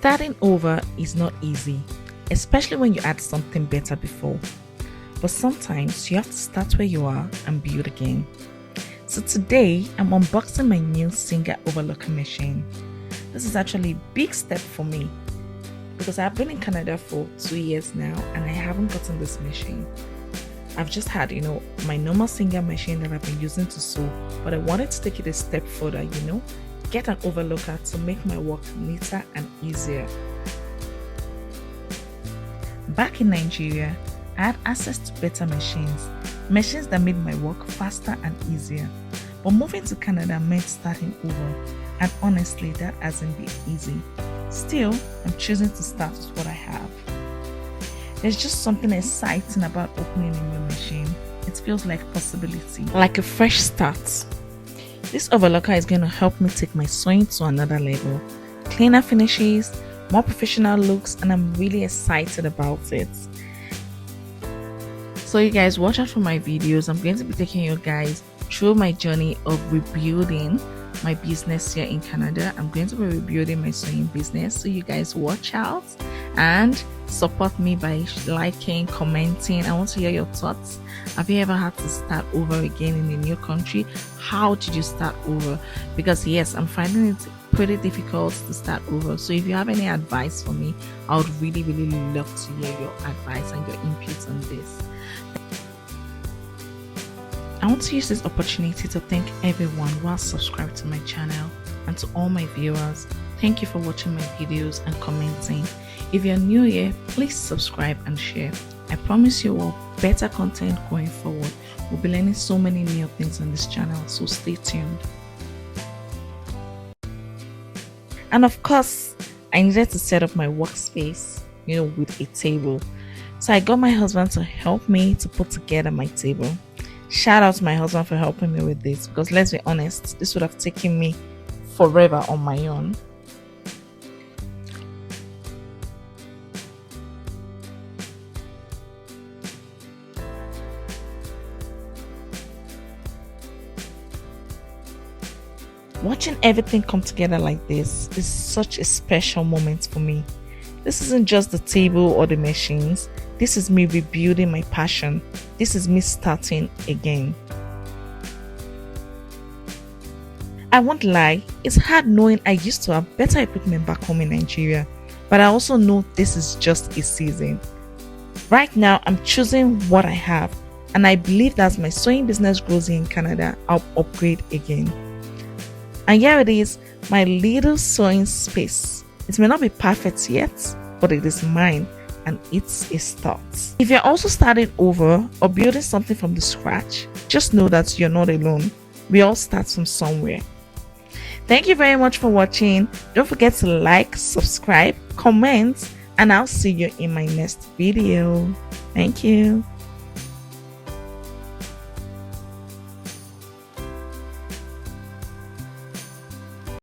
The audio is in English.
Starting over is not easy, especially when you had something better before. But sometimes you have to start where you are and build again. So today I'm unboxing my new serger overlocker machine. This is actually a big step for me because I've been in Canada for 2 years now and I haven't gotten this machine. I've just had, my normal serger machine that I've been using to sew, but I wanted to take it a step further, get an overlocker to make my work neater and easier. Back in Nigeria, I had access to better machines that made my work faster and easier. But moving to Canada meant starting over, and honestly, that hasn't been easy. Still, I'm choosing to start with what I have. There's just something exciting about opening a new machine. It feels like possibility, like a fresh start. This overlocker is going to help me take my sewing to another level. Cleaner finishes, more professional looks, and I'm really excited about it. So you guys watch out for my videos. I'm going to be taking you guys through my journey of rebuilding my business here in Canada. I'm going to be rebuilding my sewing business, so you guys watch out and support me by liking, commenting. I want to hear your thoughts. Have you ever had to start over again in a new country? How did you start over? Because yes, I'm finding it pretty difficult to start over. So if you have any advice for me, I would really love to hear your advice and your input on this. I want to use this opportunity to thank everyone who has subscribed to my channel, and to all my viewers, thank you for watching my videos and commenting. If you're new here, please subscribe and share. I promise you all better content going forward. We'll be learning so many new things on this channel, so stay tuned. And of course, I needed to set up my workspace, with a table. So I got my husband to help me to put together my table. Shout out to my husband for helping me with this, because let's be honest, this would have taken me forever on my own. Watching everything come together like this is such a special moment for me. This isn't just the table or the machines. This is me rebuilding my passion. This is me starting again. I won't lie, it's hard knowing I used to have better equipment back home in Nigeria, but I also know this is just a season. Right now, I'm choosing what I have, and I believe that as my sewing business grows in Canada, I'll upgrade again. And here it is, my little sewing space. It may not be perfect yet, but it is mine. And it's a start. If you're also starting over or building something from the scratch, just know that you're not alone. We all start from somewhere. Thank you very much for watching. Don't forget to like, subscribe, comment, and I'll see you in my next video. Thank you.